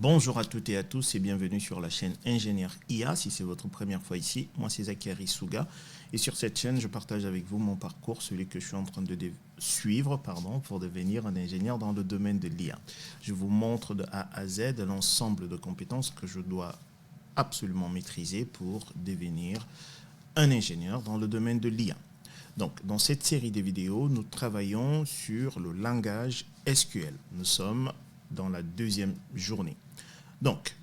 Bonjour à toutes et à tous et bienvenue sur la chaîne Ingénieur IA. Si c'est votre première fois ici, moi c'est Zakari Souga et sur cette chaîne je partage avec vous mon parcours, celui que je suis en train de suivre pour devenir un ingénieur dans le domaine de l'IA. Je vous montre de A à Z l'ensemble de compétences que je dois absolument maîtriser pour devenir un ingénieur dans le domaine de l'IA. Donc, dans cette série de vidéos, nous travaillons sur le langage SQL. Nous sommes dans la deuxième journée. Donc,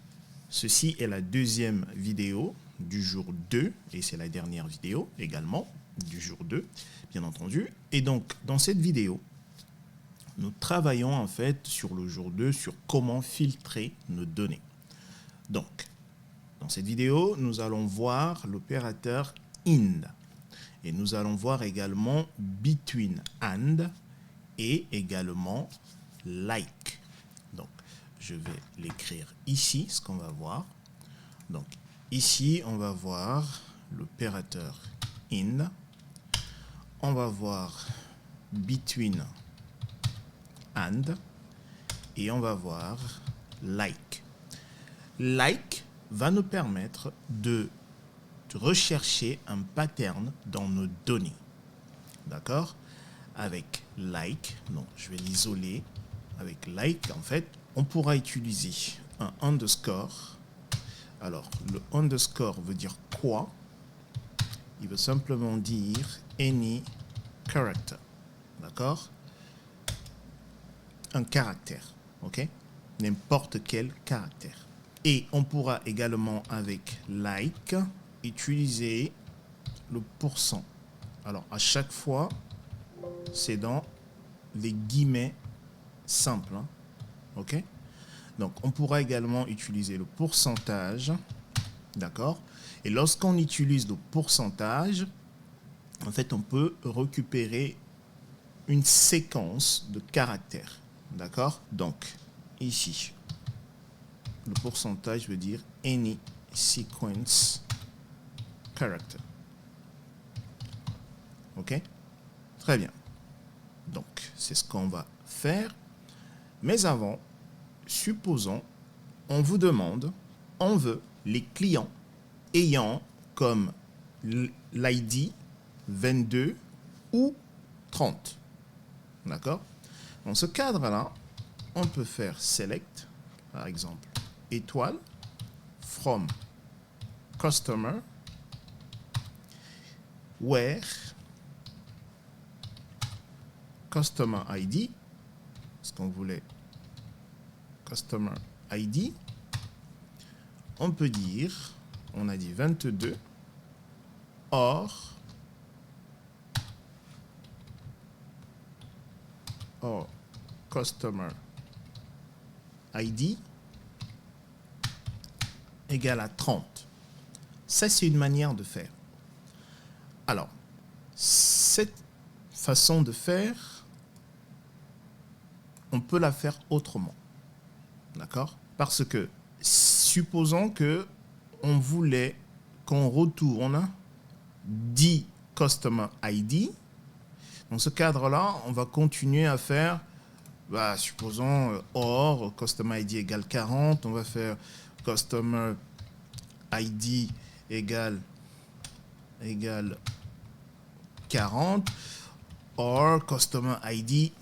ceci est la deuxième vidéo du jour 2, et c'est la dernière vidéo également du jour 2, bien entendu. Et donc, dans cette vidéo, nous travaillons en fait sur le jour 2, sur comment filtrer nos données. Donc, dans cette vidéo, nous allons voir l'opérateur IND. Et nous allons voir également between and et également like. Donc, je vais l'écrire ici, ce qu'on va voir. Donc, ici, on va voir l'opérateur in. On va voir between and. Et on va voir like. Like va nous permettre de rechercher un pattern dans nos données. D'accord? Avec like, non, je vais l'isoler. Avec like, en fait, on pourra utiliser un underscore. Alors, le underscore veut dire quoi? Il veut simplement dire any character. D'accord? Un caractère. OK? N'importe quel caractère. Et on pourra également, avec like, utiliser le pourcent. Alors, à chaque fois, c'est dans les guillemets simples. Hein? OK? Donc, on pourra également utiliser le pourcentage. D'accord? Et lorsqu'on utilise le pourcentage, en fait, on peut récupérer une séquence de caractères. D'accord? Donc, ici, le pourcentage veut dire any sequence character. OK? Très bien. Donc, c'est ce qu'on va faire. Mais avant, supposons, on vous demande, on veut les clients ayant comme l'ID 22 ou 30. D'accord? Dans ce cadre-là, on peut faire select, par exemple, étoile, from customer, where customer ID, ce qu'on voulait customer ID, on peut dire, on a dit 22, or customer ID égale à 30. Ça, c'est une manière de faire. Alors, cette façon de faire, on peut la faire autrement. D'accord? Parce que, supposons que on voulait qu'on retourne 10 Customer ID. Dans ce cadre-là, on va continuer à faire, supposons, or, Customer ID égale 40. On va faire Customer ID égale 40. Or, Customer ID,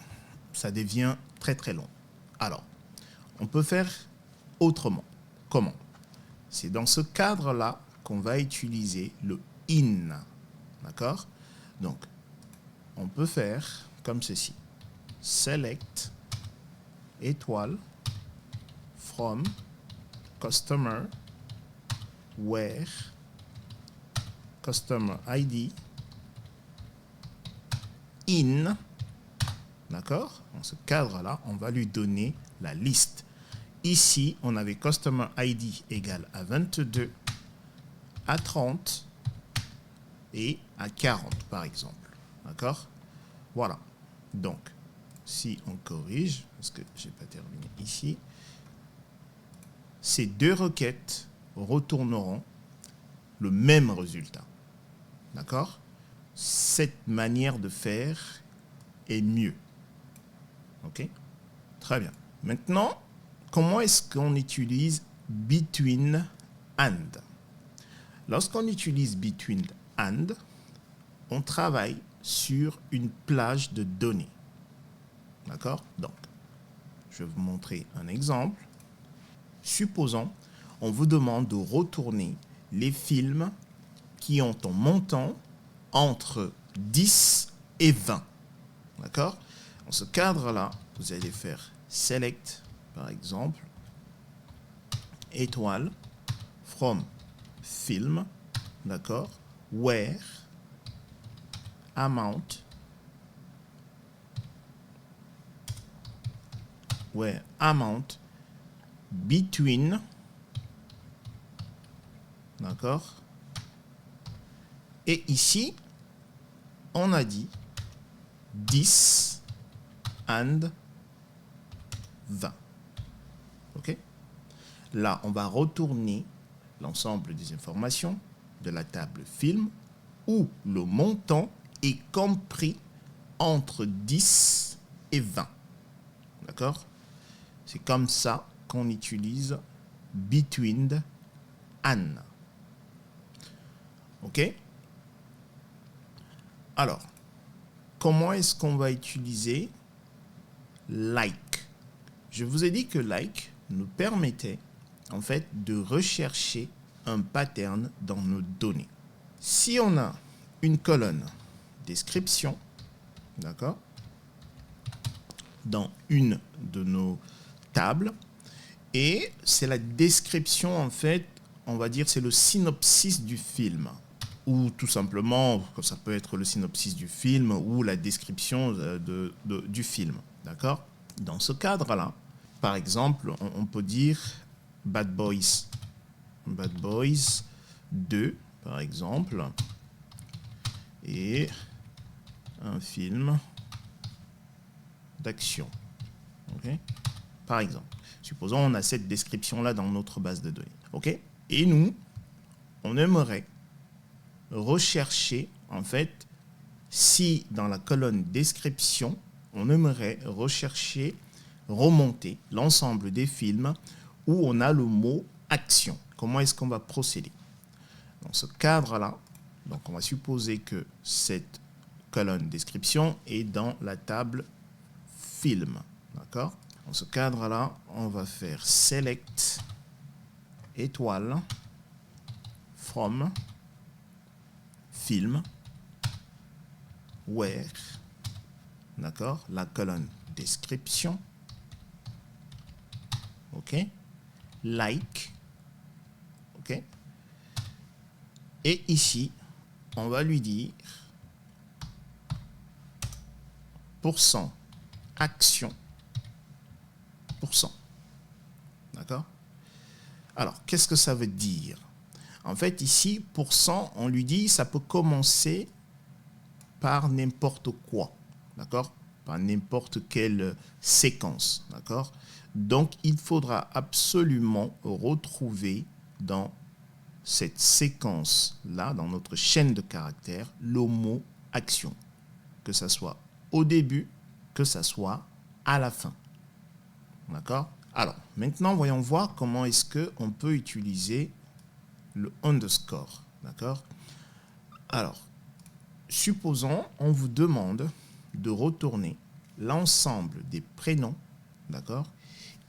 ça devient très très long. Alors, on peut faire autrement. Comment? C'est dans ce cadre-là qu'on va utiliser le in. D'accord? Donc, on peut faire comme ceci. Select, étoile, from, customer, where, customer ID, in. D'accord? Dans ce cadre-là, on va lui donner la liste. Ici, on avait Customer ID égale à 22, à 30 et à 40, par exemple. D'accord? Voilà. Donc, si on corrige, parce que je n'ai pas terminé ici, ces deux requêtes retourneront le même résultat. D'accord? Cette manière de faire est mieux. OK? Très bien. Maintenant, comment est-ce qu'on utilise between and? Lorsqu'on utilise between and, on travaille sur une plage de données. D'accord? Donc, je vais vous montrer un exemple. Supposons, on vous demande de retourner les films qui ont un montant entre 10 et 20. D'accord? Dans ce cadre-là, vous allez faire select, par exemple, étoile, from film, d'accord, where amount, between, d'accord, et ici, on a dit 10 and 20. OK? Là, on va retourner l'ensemble des informations de la table film où le montant est compris entre 10 et 20. D'accord? C'est comme ça qu'on utilise between and. OK? Alors, comment est-ce qu'on va utiliser like? Je vous ai dit que like nous permettait en fait de rechercher un pattern dans nos données. Si on a une colonne description, d'accord, dans une de nos tables, et c'est la description en fait, on va dire c'est le synopsis du film, ou tout simplement ça peut être le synopsis du film ou la description du film, d'accord. Dans ce cadre-là, par exemple, on peut dire Bad Boys 2, par exemple, et un film d'action. Okay? Par exemple, supposons on a cette description-là dans notre base de données. Okay? Et nous, on aimerait rechercher, en fait, si dans la colonne description, on aimerait rechercher, remonter l'ensemble des films où on a le mot action. Comment est-ce qu'on va procéder? Dans ce cadre-là, donc on va supposer que cette colonne description est dans la table film. D'accord? Dans ce cadre-là, on va faire select étoile from film where, d'accord, la colonne description, ok, like, ok, et ici on va lui dire pourcent action %. D'accord? Alors, qu'est-ce que ça veut dire? En fait, ici, %, on lui dit, ça peut commencer par n'importe quoi. D'accord? Par n'importe quelle séquence. D'accord? Donc, il faudra absolument retrouver dans cette séquence-là, dans notre chaîne de caractères, le mot action. Que ça soit au début, que ça soit à la fin. D'accord? Alors, maintenant, voyons voir comment est-ce qu'on peut utiliser le underscore. D'accord? Alors, supposons, on vous demande de retourner l'ensemble des prénoms, d'accord,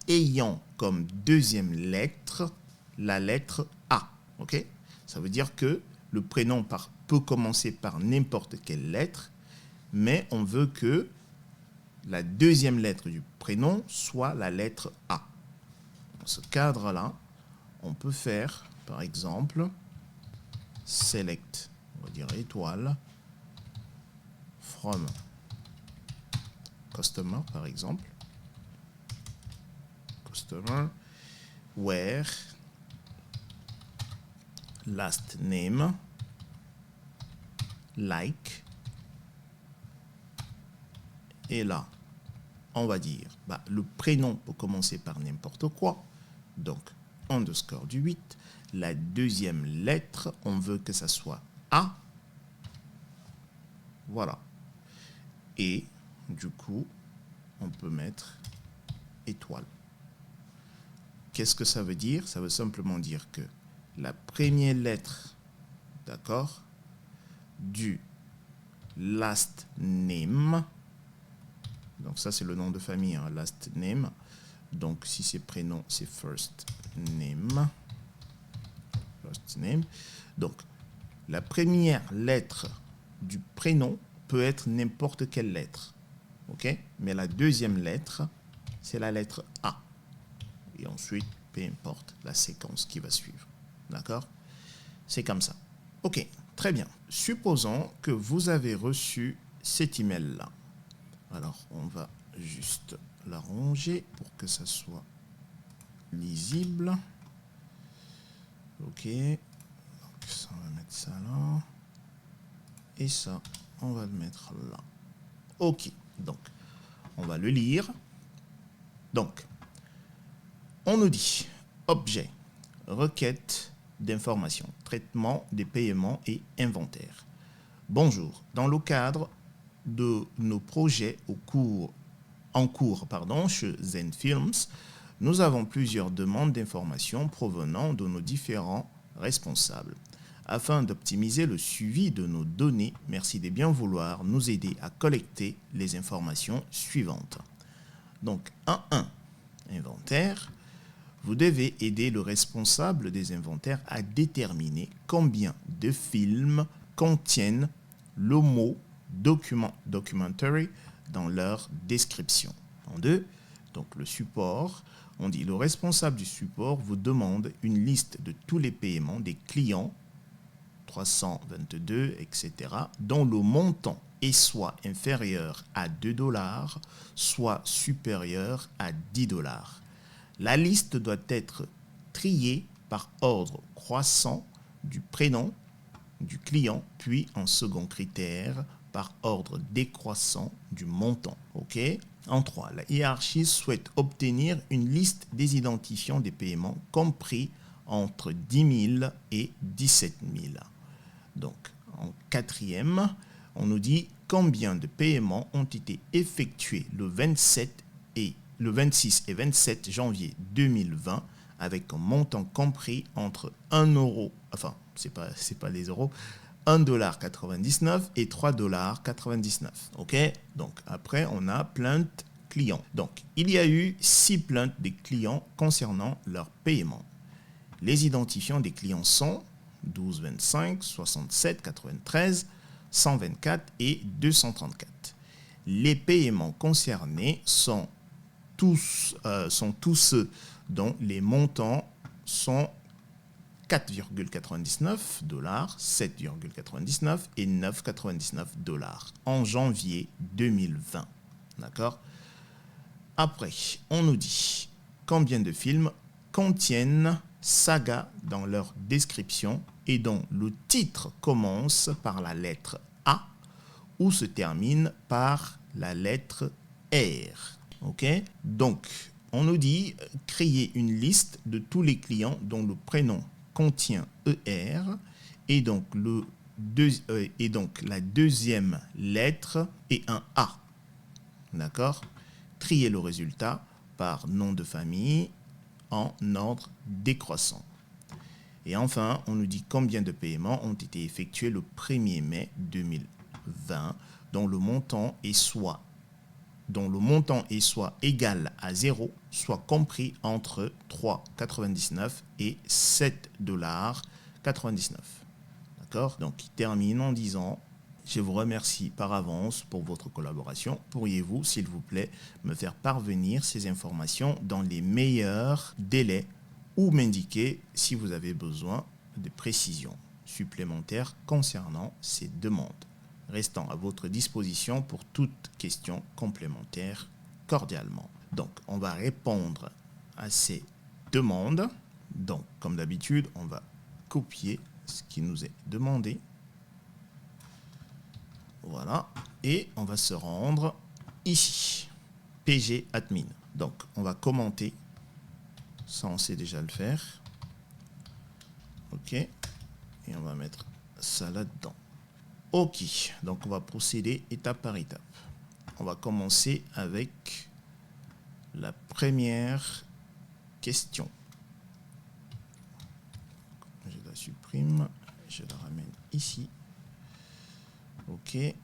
ayant comme deuxième lettre la lettre A. Ok? Ça veut dire que le prénom peut commencer par n'importe quelle lettre, mais on veut que la deuxième lettre du prénom soit la lettre A. Dans ce cadre-là, on peut faire, par exemple, select, on va dire étoile, from customer, par exemple, customer, where last name, like, et là, on va dire, le prénom peut commencer par n'importe quoi, donc underscore du 8. La deuxième lettre, on veut que ça soit A. Voilà. Et du coup, on peut mettre étoile. qu'est-ce que ça veut dire? Ça veut simplement dire que la première lettre, d'accord, du last name, donc ça c'est le nom de famille, hein, last name, donc si c'est prénom, c'est first name, donc la première lettre du prénom peut être n'importe quelle lettre, ok, mais la deuxième lettre, c'est la lettre A, et ensuite, peu importe la séquence qui va suivre, d'accord, c'est comme ça. Ok, très bien. Supposons que vous avez reçu cet email-là. Alors, on va juste l'arranger pour que ça soit lisible. Ok, donc ça, on va mettre ça là. Et ça, on va le mettre là. Ok, donc, on va le lire. Donc, on nous dit objet, requête d'information, traitement des paiements et inventaire. Bonjour, dans le cadre de nos projets en cours chez Zen Films, nous avons plusieurs demandes d'informations provenant de nos différents responsables. Afin d'optimiser le suivi de nos données, merci de bien vouloir nous aider à collecter les informations suivantes. Donc, 1.1, inventaire. Vous devez aider le responsable des inventaires à déterminer combien de films contiennent le mot documentary dans leur description. En 2, donc le support, on dit le responsable du support vous demande une liste de tous les paiements des clients 322, etc., dont le montant est soit inférieur à 2 $, soit supérieur à 10 $. La liste doit être triée par ordre croissant du prénom du client, puis en second critère par ordre décroissant du montant. Ok. En 3, la hiérarchie souhaite obtenir une liste des identifiants des paiements compris entre 10 000 et 17 000. Donc, en 4e, on nous dit combien de paiements ont été effectués le 26 et 27 janvier 2020 avec un montant compris entre 1 euro, enfin, c'est pas des euros, 1,99 $ et 3,99 $. Ok. Donc, après, on a plainte client. Donc, il y a eu 6 plaintes des clients concernant leur paiement. Les identifiants des clients sont 12 25, 67 93, 124 et 234. Les paiements concernés sont tous ceux dont les montants sont 4,99 $, 7,99 et 9,99 $ en janvier 2020. D'accord? Après, on nous dit combien de films contiennent saga dans leur description et dont le titre commence par la lettre A ou se termine par la lettre R. Ok? Donc, on nous dit créer une liste de tous les clients dont le prénom contient ER et donc, la deuxième lettre est un A. D'accord? Trier le résultat par nom de famille en ordre décroissant. Et enfin, on nous dit combien de paiements ont été effectués le 1er mai 2020 dont le montant est soit égal à 0, soit compris entre 3,99 et 7,99 $. D'accord? Donc, il termine en disant: je vous remercie par avance pour votre collaboration. Pourriez-vous, s'il vous plaît, me faire parvenir ces informations dans les meilleurs délais ou m'indiquer si vous avez besoin de précisions supplémentaires concernant ces demandes. Restant à votre disposition pour toute question complémentaire, cordialement. Donc, on va répondre à ces demandes. Donc, comme d'habitude, on va copier ce qui nous est demandé. Voilà. Et on va se rendre ici. PG Admin. Donc, on va commenter. Ça, on sait déjà le faire. OK. Et on va mettre ça là-dedans. OK. Donc, on va procéder étape par étape. On va commencer avec la première question. supprime. Je la ramène ici. OK. Et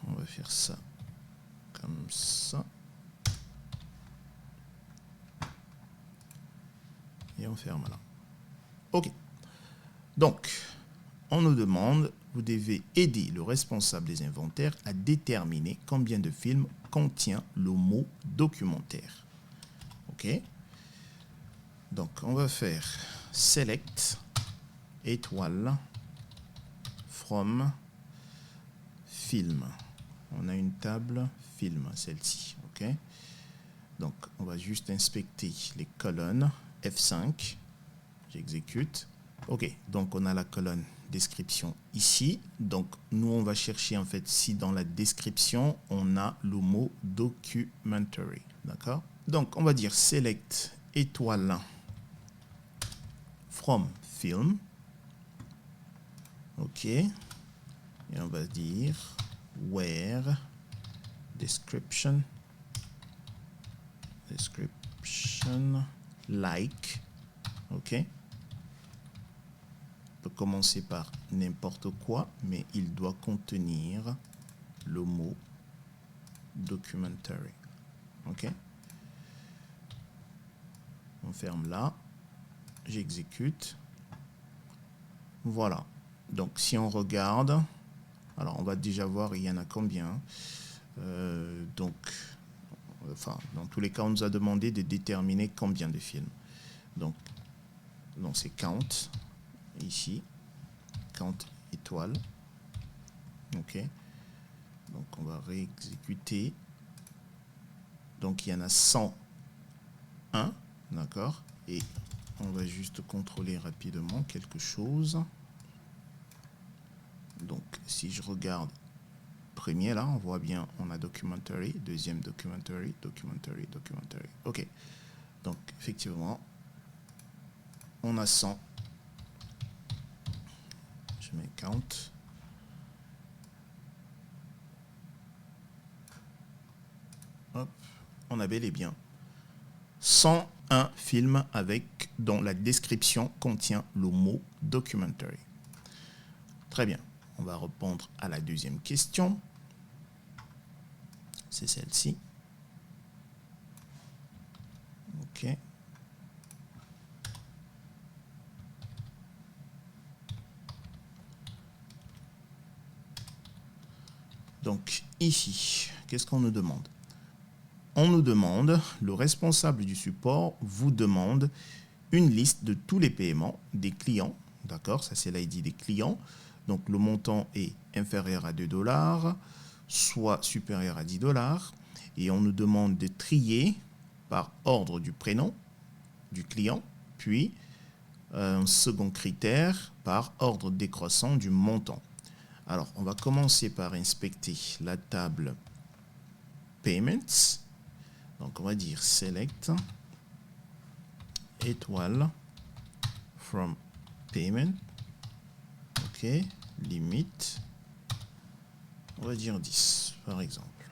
on va faire ça comme ça. Et on ferme là. OK. Donc, on nous demande, vous devez aider le responsable des inventaires à déterminer combien de films contient le mot documentaire. OK. Donc, on va faire select étoile from film. On a une table film, celle-ci. OK. Donc, on va juste inspecter les colonnes. F5. J'exécute. OK. Donc, on a la colonne description ici. Donc, nous, on va chercher en fait si dans la description, on a le mot documentary. D'accord? Donc, on va dire select étoile from film. OK. Et on va dire where description like. OK. On peut commencer par n'importe quoi, mais il doit contenir le mot documentary. OK. On ferme là. J'exécute. Voilà. Donc, si on regarde, alors on va déjà voir, il y en a combien. Donc, enfin, dans tous les cas, on nous a demandé de déterminer combien de films. Donc c'est count, ici, count étoile. OK. Donc, on va réexécuter. Donc, il y en a 101, d'accord. Et on va juste contrôler rapidement quelque chose. Donc, si je regarde premier, là, on voit bien, on a documentary, deuxième documentary. OK. Donc, effectivement, on a 100. Je mets count. Hop. On a bel et bien 101 films dont la description contient le mot documentary. Très bien. On va répondre à la deuxième question. C'est celle-ci. OK. Donc, ici, qu'est-ce qu'on nous demande? On nous demande, le responsable du support vous demande une liste de tous les paiements des clients. D'accord? Ça, c'est l'ID des clients. Donc, le montant est inférieur à 2 $, soit supérieur à 10 $. Et on nous demande de trier par ordre du prénom du client, puis un second critère par ordre décroissant du montant. Alors, on va commencer par inspecter la table Payments. Donc, on va dire Select étoile from Payment. OK. Limite. On va dire 10, par exemple.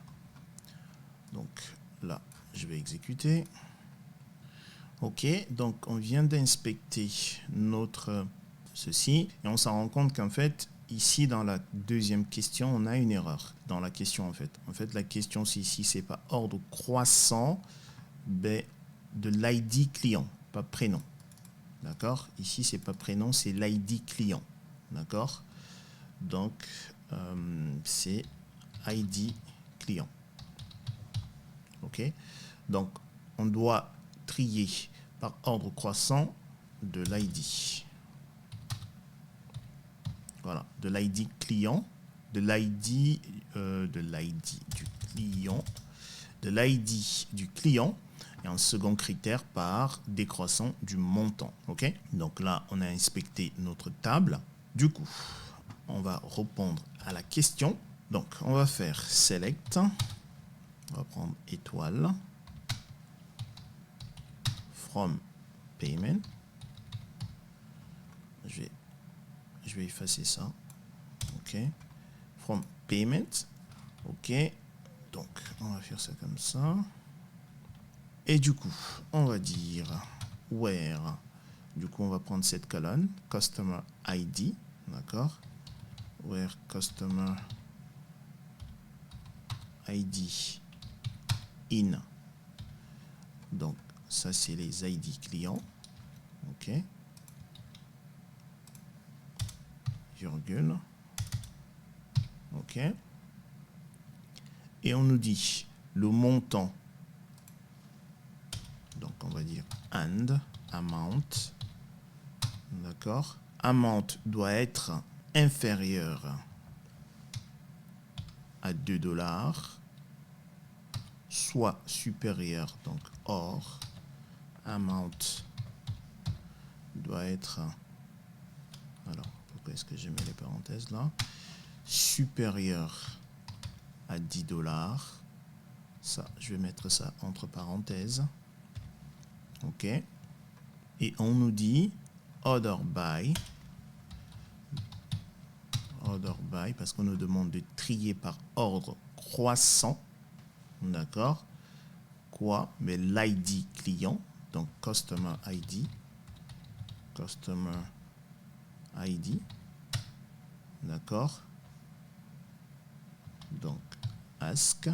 Donc, là, je vais exécuter. OK. Donc, on vient d'inspecter notre ceci. Et on s'en rend compte qu'en fait, ici, dans la deuxième question, on a une erreur dans la question, en fait. En fait, la question, c'est ici, c'est pas ordre croissant de l'ID client, pas prénom. D'accord? Ici, c'est pas prénom, c'est l'ID client. D'accord? Donc, c'est ID client. OK? Donc, on doit trier par ordre croissant de l'ID. Voilà, de l'ID client, de l'ID du client, et un second critère par décroissant du montant. OK? Donc là, on a inspecté notre table. Du coup, on va répondre à la question. Donc, on va faire select. On va prendre étoile from payment. Je vais effacer ça. OK. From payment. OK. Donc, on va faire ça comme ça. Et du coup, on va dire where Du coup, on va prendre cette colonne, Customer ID, d'accord? Where Customer ID in. Donc, ça, c'est les ID clients. OK. Virgule. OK. Et on nous dit le montant. Donc, on va dire and amount. D'accord. Amount doit être inférieur à 2 $, soit supérieur, donc or, amount doit être, alors pourquoi est-ce que je mets les parenthèses là, supérieur à 10 $, ça, je vais mettre ça entre parenthèses, ok, et on nous dit order by, parce qu'on nous demande de trier par ordre croissant, d'accord, quoi, mais l'ID client, donc customer ID, d'accord, donc ask,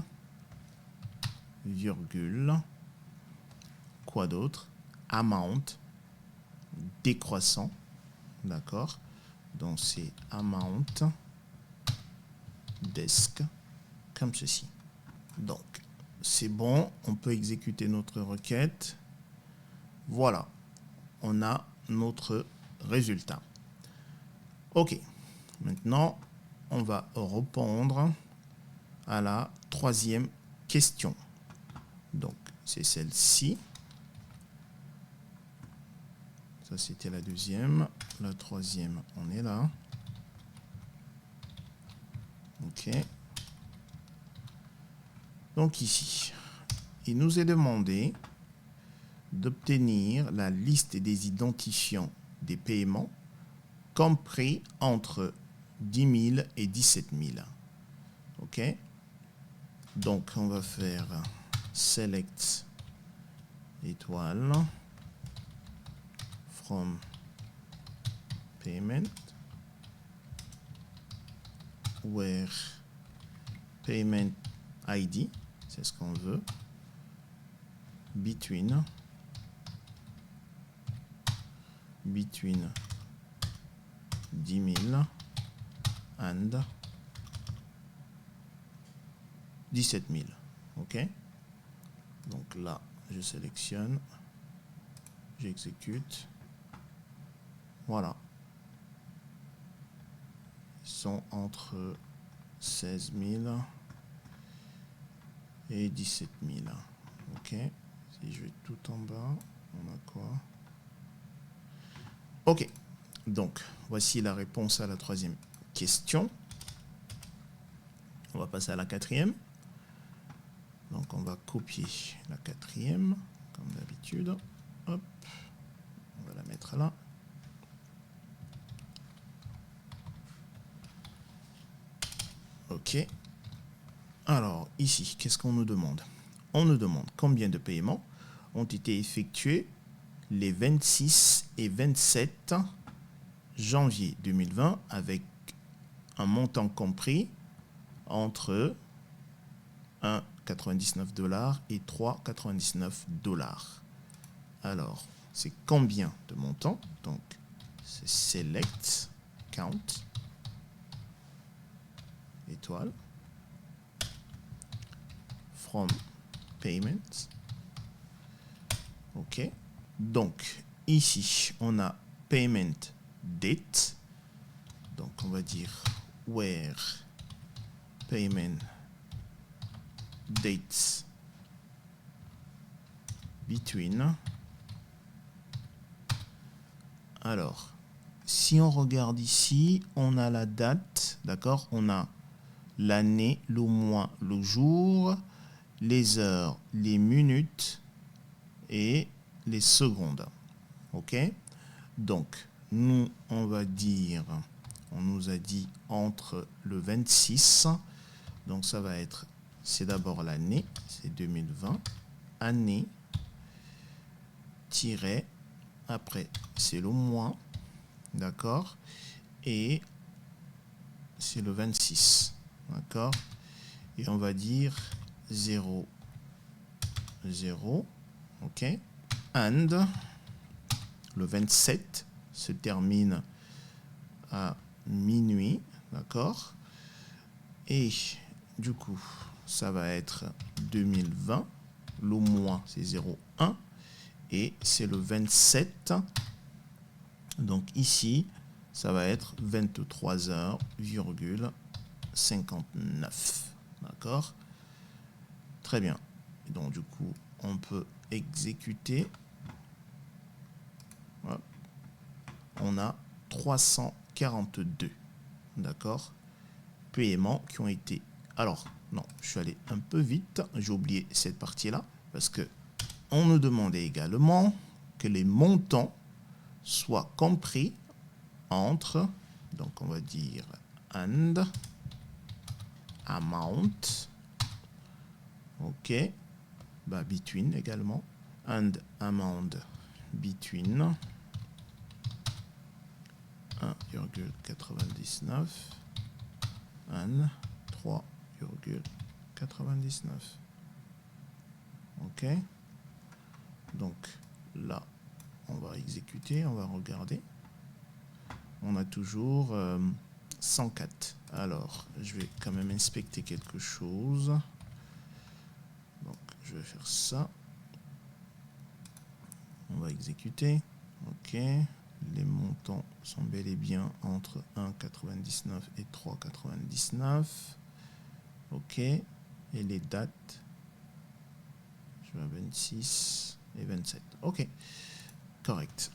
virgule, quoi d'autre, amount, décroissant, d'accord, donc c'est amount desk, comme ceci. Donc, c'est bon, on peut exécuter notre requête. Voilà, on a notre résultat. OK, maintenant, on va répondre à la troisième question. Donc, c'est celle-ci. Ça, c'était la deuxième. La troisième, on est là. OK. Donc ici, il nous est demandé d'obtenir la liste des identifiants des paiements compris entre 10 000 et 17 000. OK. Donc, on va faire select étoile from payment where payment ID, c'est ce qu'on veut, between 10 000 and 17 000. OK. Donc là, je sélectionne, j'exécute. Voilà. Ils sont entre 16 000 et 17 000. OK. Si je vais tout en bas, on a quoi? OK. Donc, voici la réponse à la troisième question. On va passer à la quatrième. Donc, on va copier la quatrième, comme d'habitude. Hop. On va la mettre là. OK. Alors, ici, qu'est-ce qu'on nous demande? On nous demande combien de paiements ont été effectués les 26 et 27 janvier 2020 avec un montant compris entre 1,99 $ et 3,99 $. Alors, c'est combien de montants? Donc, c'est select count étoile from payment. OK. Donc, ici, on a payment date. Donc, on va dire where payment dates between. Alors, si on regarde ici, on a la date, d'accord? On a l'année, le mois, le jour, les heures, les minutes et les secondes. OK? Donc, nous, on va dire, on nous a dit entre le 26, donc ça va être, c'est d'abord l'année, c'est 2020, année, tiret, Après, c'est le moins. D'accord. Et c'est le 26. D'accord. Et on va dire 0, 0. OK. And le 27 se termine à minuit. D'accord. Et du coup, ça va être 2020. Le mois, c'est 0,1. Et c'est le 27. Donc ici, ça va être 23h,59. D'accord? Très bien. Et donc du coup, on peut exécuter. Hop. On a 342. D'accord? Paiements qui ont été... Alors, non, je suis allé un peu vite. J'ai oublié cette partie-là. Parce que on nous demandait également que les montants soient compris entre, donc on va dire and amount, ok, between également, and amount between 1,99 and 3,99. Ok, donc là on va exécuter, on va regarder. On a toujours 104. Alors, je vais quand même inspecter quelque chose. Donc, je vais faire ça. On va exécuter. OK. Les montants sont bel et bien entre 1,99 et 3,99. OK. Et les dates, je vais à 26 et 27. OK. Correct.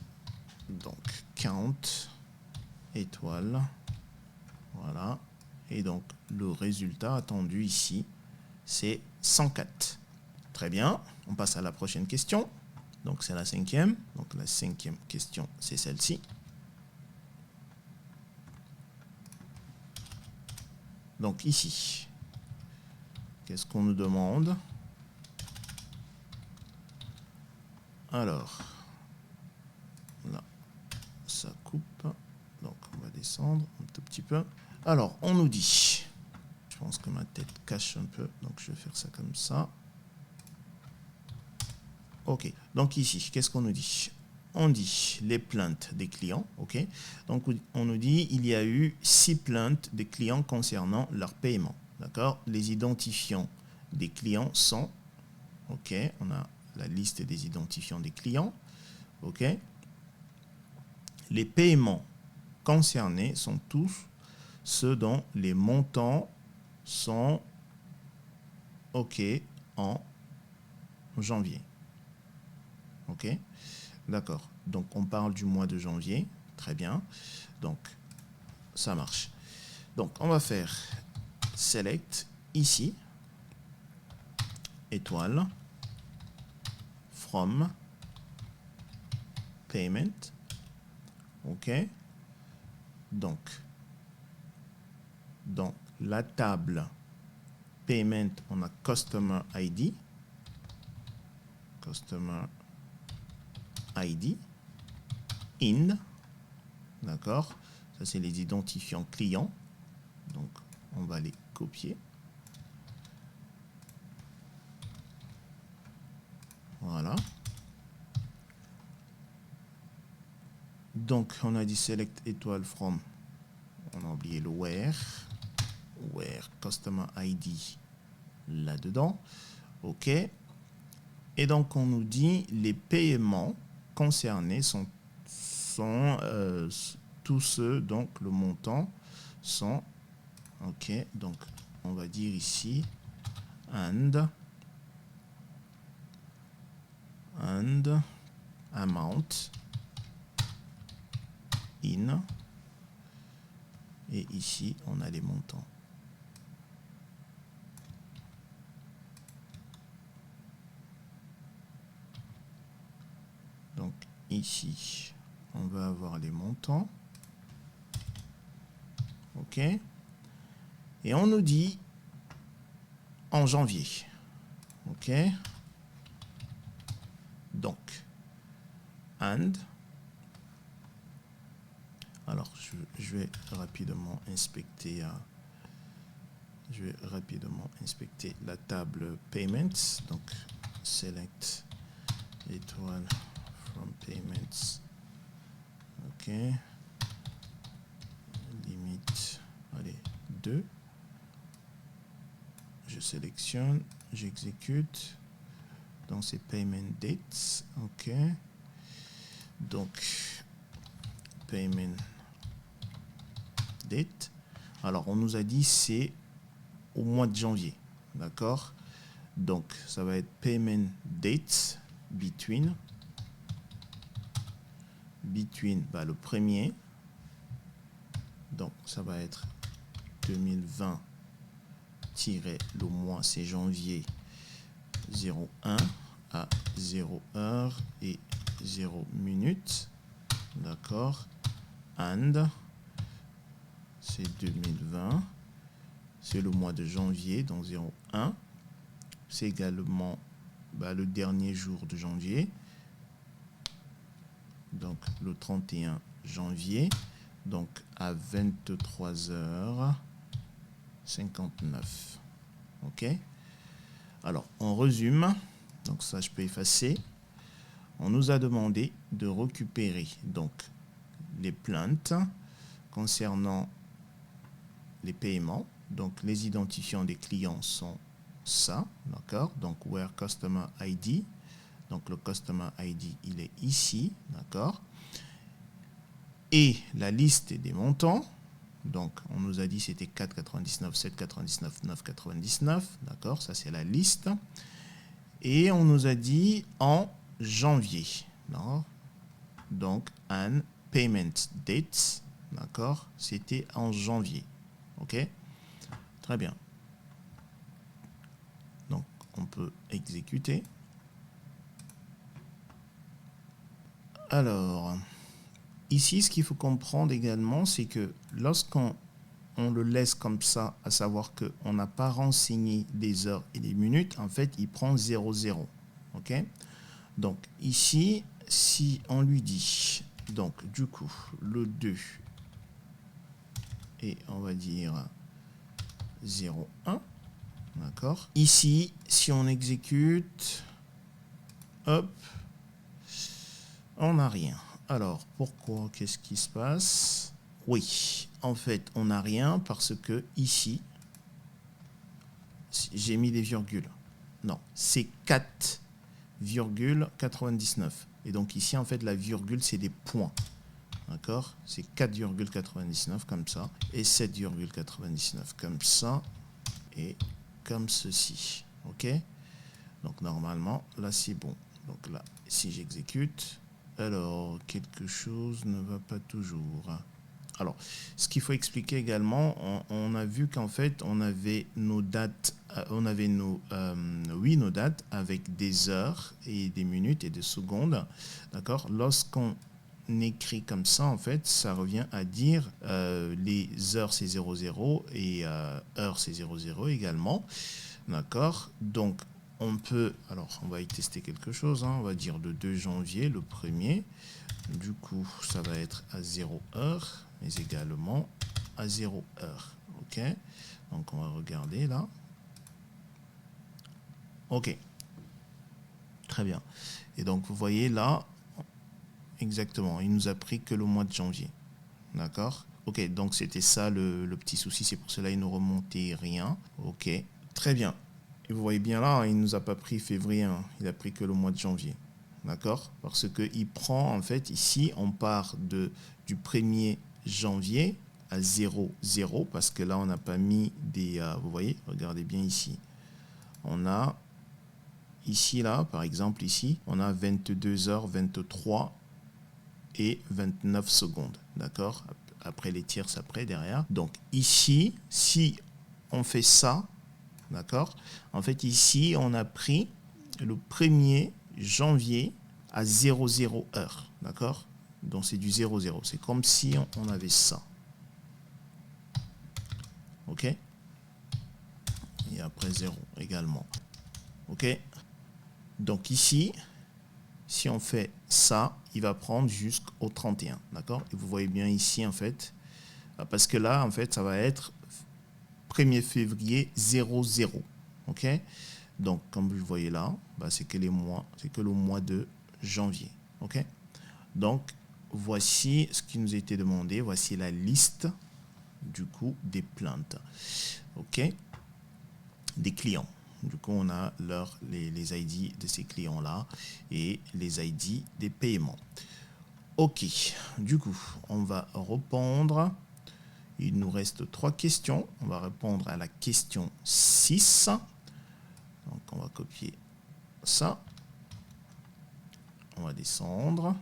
Donc, count. Étoile, voilà, et donc le résultat attendu ici c'est 104. Très bien, on passe à la prochaine question. Donc c'est la cinquième. Donc la cinquième question c'est celle-ci. Donc ici, qu'est-ce qu'on nous demande? Alors là ça coupe. Donc, on va descendre un tout petit peu. Alors, on nous dit, je pense que ma tête cache un peu, donc je vais faire ça comme ça. OK. Donc ici, qu'est-ce qu'on nous dit? On dit les plaintes des clients. OK. Donc, on nous dit il y a eu 6 plaintes des clients concernant leur paiement. D'accord. Les identifiants des clients sont, OK, on a la liste des identifiants des clients. OK. Les paiements concernés sont tous ceux dont les montants sont OK en janvier. OK? D'accord. Donc, on parle du mois de janvier. Très bien. Donc, ça marche. Donc, on va faire select ici. Étoile. From. Payment. OK? Donc, dans la table Payment, on a Customer ID. Customer ID. In. D'accord? Ça, c'est les identifiants clients. Donc, on va les copier. Voilà. Donc, on a dit select étoile from. On a oublié le where. Where Customer ID là-dedans. OK. Et donc, on nous dit les paiements concernés sont tous ceux, donc le montant sont, OK, donc on va dire ici, and amount in, et ici, on a les montants. Donc ici, on va avoir les montants. OK. Et on nous dit en janvier. OK. Donc, and je vais rapidement inspecter la table Payments. Donc, select étoile from Payments. OK. Limite, allez, 2. Je sélectionne, j'exécute. Donc, c'est Payment Dates. OK. Donc, Payment Date. Alors, on nous a dit c'est au mois de janvier. D'accord? Donc, ça va être Payment Dates between le premier. Donc, ça va être 2020 le mois, c'est janvier 01 à 0 heure et 0 minutes. D'accord? And c'est 2020. C'est le mois de janvier, donc 01. C'est également le dernier jour de janvier. Donc le 31 janvier. Donc à 23h59. OK? Alors, on résume. Donc ça, je peux effacer. On nous a demandé de récupérer donc les plaintes concernant les paiements. Donc, les identifiants des clients sont ça, d'accord? Donc, where customer ID. Donc, le customer ID, il est ici, d'accord? Et la liste des montants. Donc, on nous a dit c'était 4,99, 7,99, 9,99, d'accord? Ça, c'est la liste. Et on nous a dit en janvier, non? Donc, and payment dates, d'accord? C'était en janvier, ok? Très bien. Donc, on peut exécuter. Alors, ici, ce qu'il faut comprendre également, c'est que lorsqu'on le laisse comme ça, à savoir qu'on n'a pas renseigné les heures et les minutes, en fait, il prend 0,0. OK? Donc, ici, si on lui dit, donc, du coup, le 2, et on va dire 0,1, d'accord? Ici, si on exécute, hop, on n'a rien. Alors, pourquoi? Qu'est-ce qui se passe? Oui, en fait, on n'a rien parce que ici, j'ai mis des virgules. Non, c'est 4,99. Et donc ici, en fait, la virgule, c'est des points. D'accord? C'est 4,99 comme ça. Et 7,99 comme ça. Et comme ceci. OK? Donc normalement, là, c'est bon. Donc là, si j'exécute, alors, quelque chose ne va pas toujours. Alors, ce qu'il faut expliquer également, on a vu qu'en fait, on avait nos dates, nos dates avec des heures et des minutes et des secondes. D'accord? Lorsqu'on écrit comme ça, en fait, ça revient à dire les heures, c'est 00 et heures, c'est 00 également. D'accord? Donc, on peut, alors on va y tester quelque chose, hein. On va dire le 2 janvier, le premier. Du coup, ça va être à 0 heure, mais également à 0 heure. OK? Donc, on va regarder là. OK. Très bien. Et donc, vous voyez là, exactement, il nous a pris que le mois de janvier. D'accord? OK, donc c'était ça le petit souci. C'est pour cela qu'il ne remontait rien. OK. Très bien. Et vous voyez bien là, il ne nous a pas pris février, hein. Il a pris que le mois de janvier. D'accord? Parce qu'il prend, en fait, ici, on part du 1er janvier à 0,0, parce que là, on n'a pas mis des... vous voyez, regardez bien ici. On a, ici, là, par exemple, ici, on a 22h23 et 29 secondes. D'accord? Après les tierces, après, derrière. Donc, ici, si on fait ça, d'accord? En fait, ici, on a pris le 1er janvier à 00 heure. D'accord? Donc, c'est du 00. C'est comme si on avait ça. OK? Et après 0 également. OK? Donc, ici, si on fait ça, il va prendre jusqu'au 31. D'accord? Et vous voyez bien ici, en fait, Parce que là, en fait, ça va être 1er février 00. OK? Donc, comme vous voyez là, c'est que le mois de janvier. OK? Donc, voici ce qui nous a été demandé. Voici la liste, du coup, des plaintes. OK? Des clients. Du coup, on a les ID de ces clients-là et les ID des paiements. OK. Du coup, on va répondre. Il nous reste 3 questions. On va répondre à la question 6. Donc, on va copier ça. On va descendre.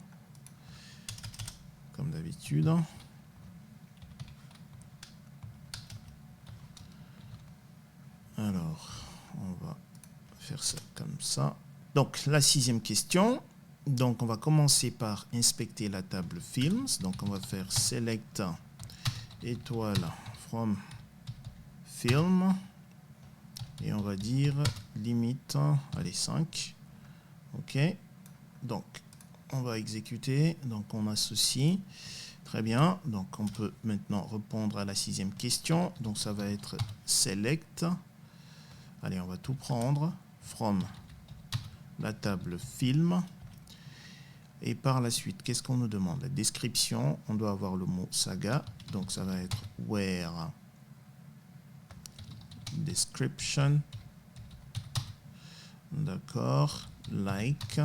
Comme d'habitude. Alors, on va faire ça comme ça. Donc, la 6e question. Donc, on va commencer par inspecter la table Films. Donc, on va faire Select étoile from Film. Et on va dire limite, allez, 5. OK. Donc, on va exécuter. Donc, on associe. Très bien. Donc, on peut maintenant répondre à la 6e question. Donc, ça va être Select. Allez, on va tout prendre. From la table Film. Et par la suite, qu'est-ce qu'on nous demande? La description. On doit avoir le mot saga. Donc, ça va être where description. D'accord. Like.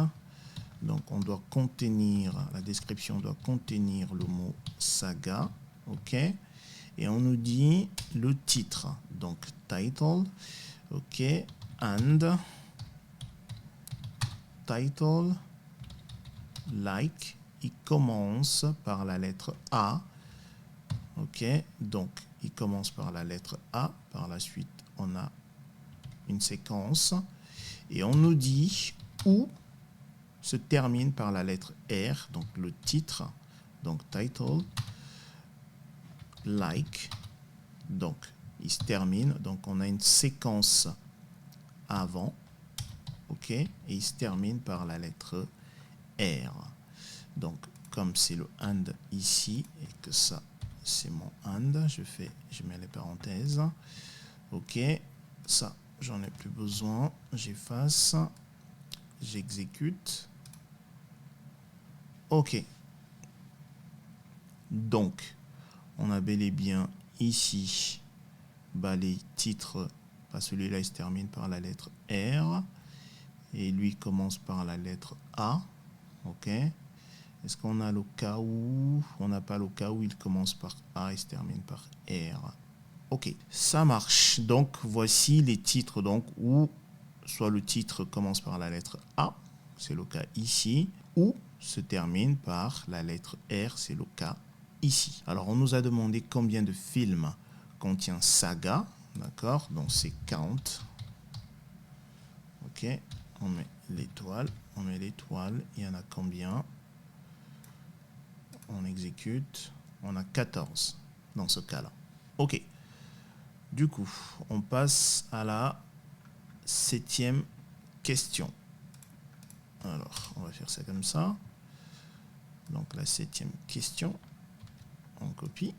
Donc, on doit contenir, la description doit contenir le mot saga. OK. Et on nous dit le titre. Donc, title. OK. And title. Like. Il commence par la lettre A. OK. Donc, il commence par la lettre A. Par la suite, on a une séquence. Et on nous dit où se termine par la lettre R, donc le titre, donc title, like, donc il se termine, donc on a une séquence avant, OK, et il se termine par la lettre R. Donc comme c'est le and ici, et que ça c'est mon and, je mets les parenthèses, OK, ça j'en ai plus besoin, j'efface, j'exécute. OK. Donc, on a bel et bien ici les titres. Celui-là, il se termine par la lettre R. Et lui commence par la lettre A. OK. Est-ce qu'on a le cas où... On n'a pas le cas où il commence par A et se termine par R. OK. Ça marche. Donc, voici les titres donc, où soit le titre commence par la lettre A. C'est le cas ici. Ou se termine par la lettre R, c'est le cas ici. Alors, on nous a demandé combien de films contient saga, d'accord? Donc, c'est count. OK, on met l'étoile, il y en a combien? On exécute, on a 14 dans ce cas-là. OK, du coup, on passe à la 7e question. Alors, on va faire ça comme ça. Donc, la 7e question, on copie.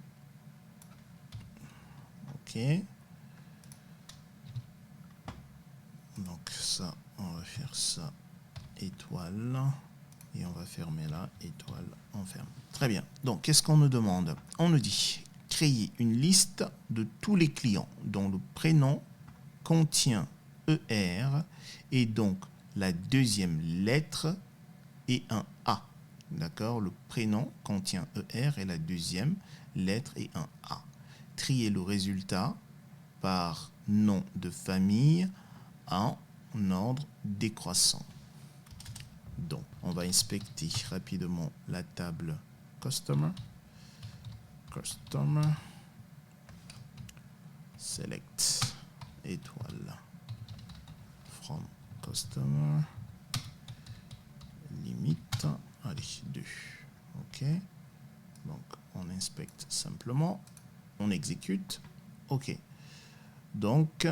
OK. Donc, ça, on va faire ça, étoile. Et on va fermer là, étoile, on ferme. Très bien. Donc, qu'est-ce qu'on nous demande? On nous dit créer une liste de tous les clients dont le prénom contient ER et donc la deuxième lettre et un A. D'accord? Le prénom contient ER et la deuxième lettre et un A. Trier le résultat par nom de famille en ordre décroissant. Donc, on va inspecter rapidement la table Customer. Customer. Select. Étoile. From Customer. Limite. Allez, 2. OK. Donc, on inspecte simplement. On exécute. OK. Donc,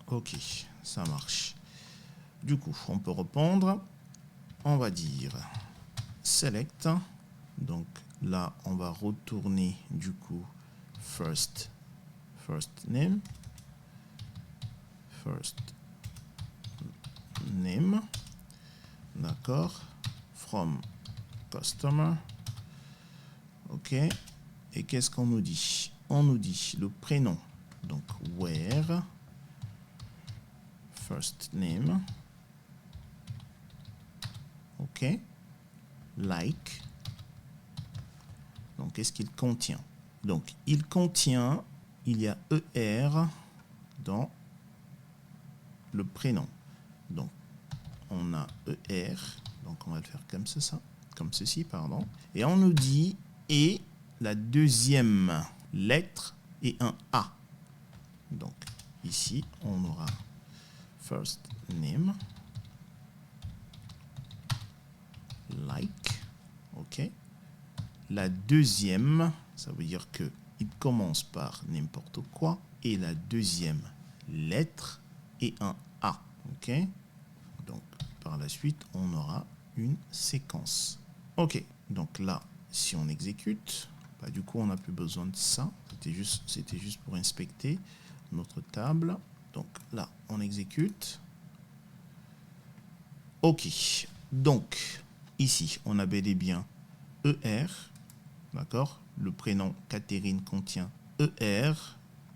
OK, ça marche. Du coup, on peut répondre. On va dire select. Donc là, on va retourner du coup first name, d'accord, from customer, ok, et qu'est-ce qu'on nous dit? On nous dit le prénom, donc where, first name, ok, like, donc qu'est-ce qu'il contient? Donc il contient, il y a ER dans le prénom, donc on a ER, donc on va le faire comme ça, comme ceci, pardon, et on nous dit et la deuxième lettre et un A. Donc ici on aura first name, like, ok. La deuxième, ça veut dire que il commence par n'importe quoi et la deuxième lettre et un A, ok. Donc par la suite on aura une séquence, ok. Donc là si on exécute, bah, du coup on n'a plus besoin de ça, c'était juste pour inspecter notre table. Donc là on exécute, ok. Donc ici on a bel et bien ER, d'accord, le prénom Catherine contient ER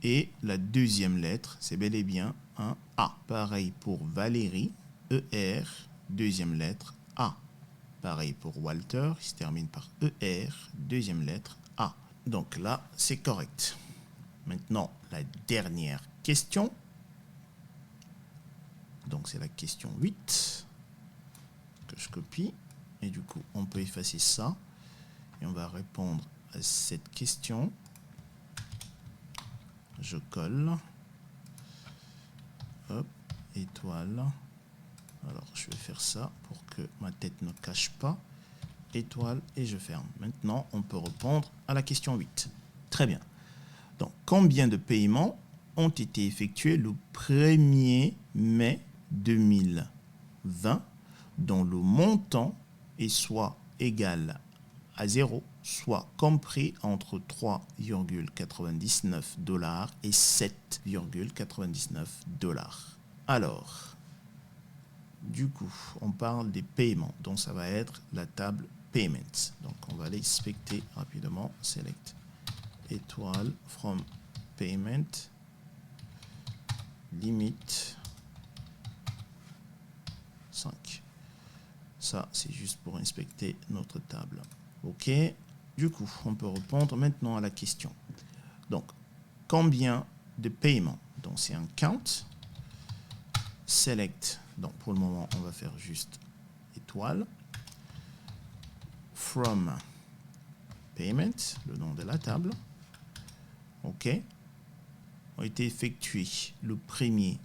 et la deuxième lettre c'est bel et bien un A. Pareil pour Valérie, ER, deuxième lettre A. Pareil pour Walter, il se termine par ER, deuxième lettre A. Donc là, c'est correct. Maintenant, la dernière question. Donc c'est la question 8 que je copie. Et du coup, on peut effacer ça. Et on va répondre à cette question. Je colle. Hop, étoile. Alors, je vais faire ça pour que ma tête ne cache pas. Étoile et je ferme. Maintenant, on peut répondre à la question 8. Très bien. Donc, combien de paiements ont été effectués le 1er mai 2020 dont le montant est soit égal à 0, soit compris entre 3,99 $ et 7,99 $. Alors, du coup, on parle des paiements, donc ça va être la table Payments. Donc, on va aller inspecter rapidement. Select étoile from payment, limite 5. Ça, c'est juste pour inspecter notre table. OK. Du coup, on peut répondre maintenant à la question. Donc, combien de paiements? Donc, c'est un count. Select. Donc, pour le moment, on va faire juste étoile. From payment, le nom de la table. OK. Ont été effectués le 1er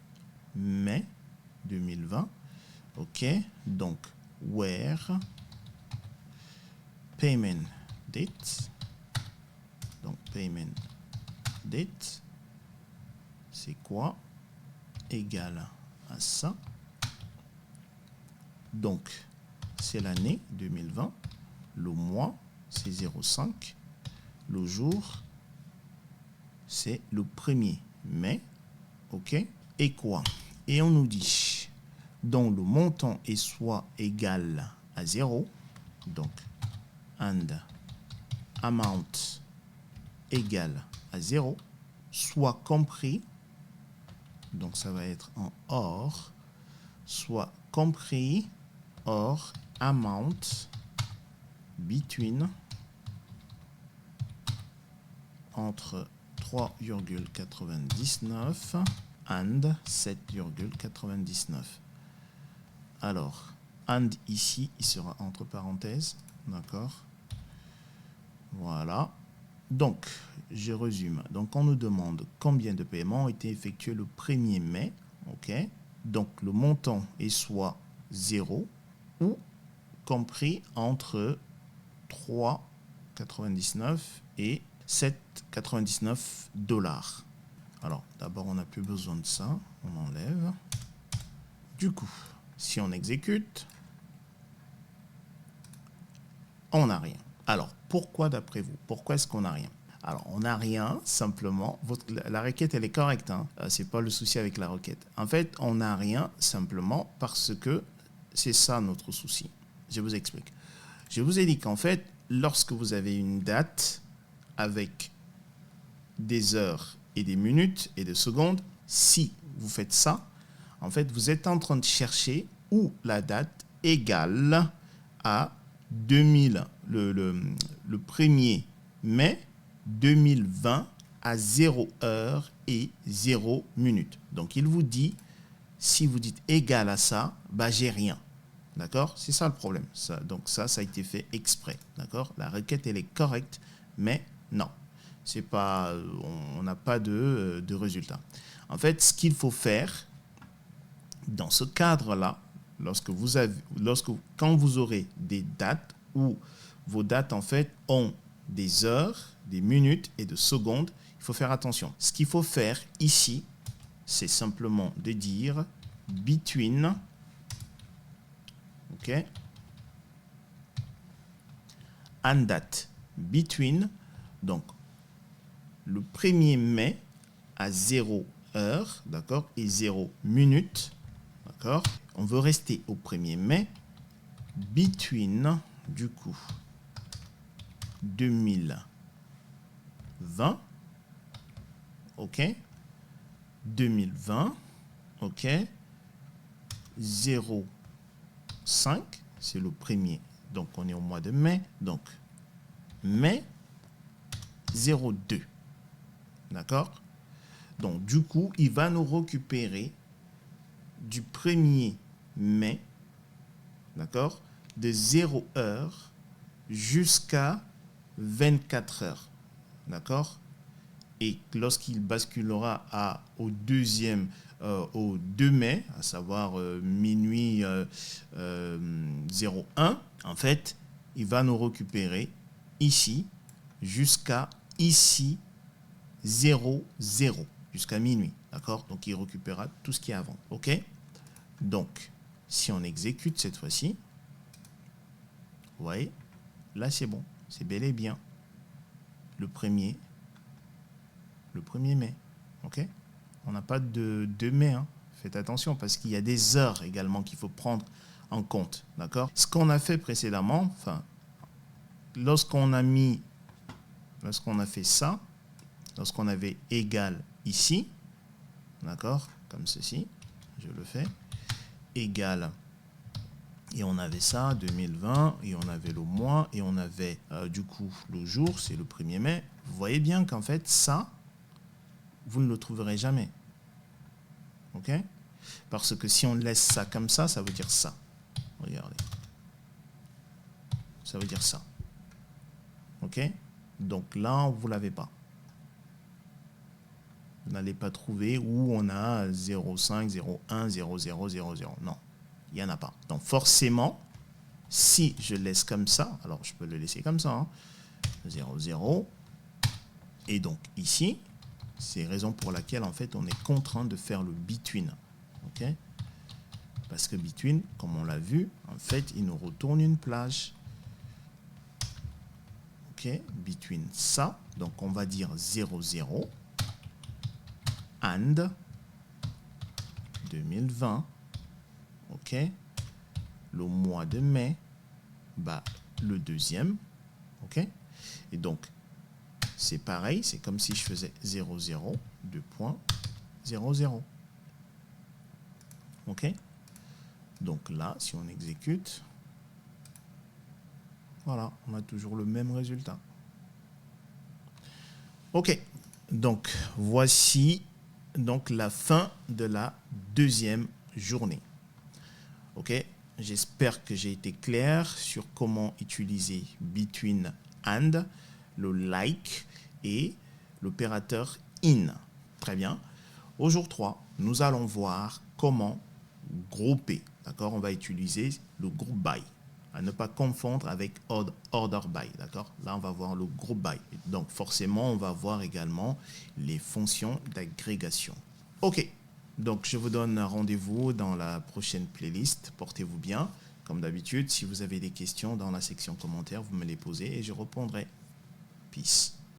mai 2020. OK. Donc, where payment date. Donc, payment date, c'est quoi? Égal à ça. Donc, c'est l'année 2020. Le mois, c'est 05. Le jour, c'est le 1er mai. OK? Et quoi? Et on nous dit, dont le montant est soit égal à 0, donc, and amount égal à 0, soit compris, donc ça va être en or, soit compris, or amount between entre 3,99 and 7,99. Alors, and ici, il sera entre parenthèses, d'accord? Voilà. Donc, je résume. Donc, on nous demande combien de paiements ont été effectués le 1er mai. OK. Donc, le montant est soit 0 ou compris entre 3,99 et 7,99 $. Alors, d'abord, on n'a plus besoin de ça. On enlève. Du coup, si on exécute, on n'a rien. Alors, pourquoi d'après vous? Pourquoi est-ce qu'on n'a rien? Alors, on n'a rien, simplement. La requête, elle est correcte. Hein. Ce n'est pas le souci avec la requête. En fait, on n'a rien, simplement parce que c'est ça notre souci. Je vous explique. Je vous ai dit qu'en fait, lorsque vous avez une date avec des heures et des minutes et des secondes, si vous faites ça, en fait, vous êtes en train de chercher où la date égale à 2000, le 1er mai 2020 à 0 heure et 0 minute. Donc, il vous dit, si vous dites égal à ça, bah, j'ai rien. D'accord? C'est ça le problème. Donc, ça a été fait exprès. D'accord? La requête, elle est correcte, mais non. C'est pas, on n'a pas de résultat. En fait, ce qu'il faut faire dans ce cadre-là, quand vous aurez des dates où vos dates, en fait, ont des heures, des minutes et des secondes, il faut faire attention. Ce qu'il faut faire ici, c'est simplement de dire between, ok, and date. Between, donc, le 1er mai à 0 heure, d'accord, et 0 minute, d'accord. On veut rester au 1er mai, between, du coup, 2020, ok, 2020, ok, 05, c'est le 1er, donc on est au mois de mai, donc mai 02, d'accord. Donc du coup, il va nous récupérer du 1er mai, d'accord, de 0 heure jusqu'à 24 heures, d'accord. Et lorsqu'il basculera au 2 mai, à savoir minuit 01, en fait, il va nous récupérer ici jusqu'à ici 00, jusqu'à minuit, d'accord. Donc il récupérera tout ce qui est avant, ok. Donc si on exécute cette fois-ci, vous voyez, là c'est bon, c'est bel et bien le 1er mai, ok. On n'a pas de mai, hein. Faites attention parce qu'il y a des heures également qu'il faut prendre en compte, d'accord. Ce qu'on a fait précédemment, enfin, lorsqu'on a fait ça, lorsqu'on avait égal ici, d'accord, comme ceci, je le fais, égal, et on avait ça, 2020, et on avait le mois, et on avait du coup le jour, c'est le 1er mai. Vous voyez bien qu'en fait, ça, vous ne le trouverez jamais. Ok? Parce que si on laisse ça comme ça veut dire ça. Regardez. Ça veut dire ça. Ok? Donc là, vous ne l'avez pas. Vous n'allez pas trouver où on a 0,5, 0,1, 0,0, 0,0. Non, il n'y en a pas. Donc forcément, si je laisse comme ça, alors je peux le laisser comme ça, hein, 0,0. Et donc ici, c'est la raison pour laquelle en fait on est contraint de faire le between. Ok? Parce que between, comme on l'a vu, en fait, il nous retourne une plage. Ok? Between ça, donc on va dire 0,0 and 2020. Ok? Le mois de mai, bah, le deuxième. Ok? Et donc, c'est pareil, c'est comme si je faisais 0,0, 2.00. Ok? Donc là, si on exécute, voilà, on a toujours le même résultat. Ok, donc voici donc la fin de la deuxième journée. Ok, j'espère que j'ai été clair sur comment utiliser between and, le like et l'opérateur in. Très bien. Au jour 3, nous allons voir comment grouper. D'accord, on va utiliser le group by. À ne pas confondre avec order by. D'accord, là on va voir le group by. Donc forcément, on va voir également les fonctions d'agrégation. Ok, donc je vous donne rendez-vous dans la prochaine playlist. Portez-vous bien. Comme d'habitude, si vous avez des questions dans la section commentaires, vous me les posez et je répondrai. Peace.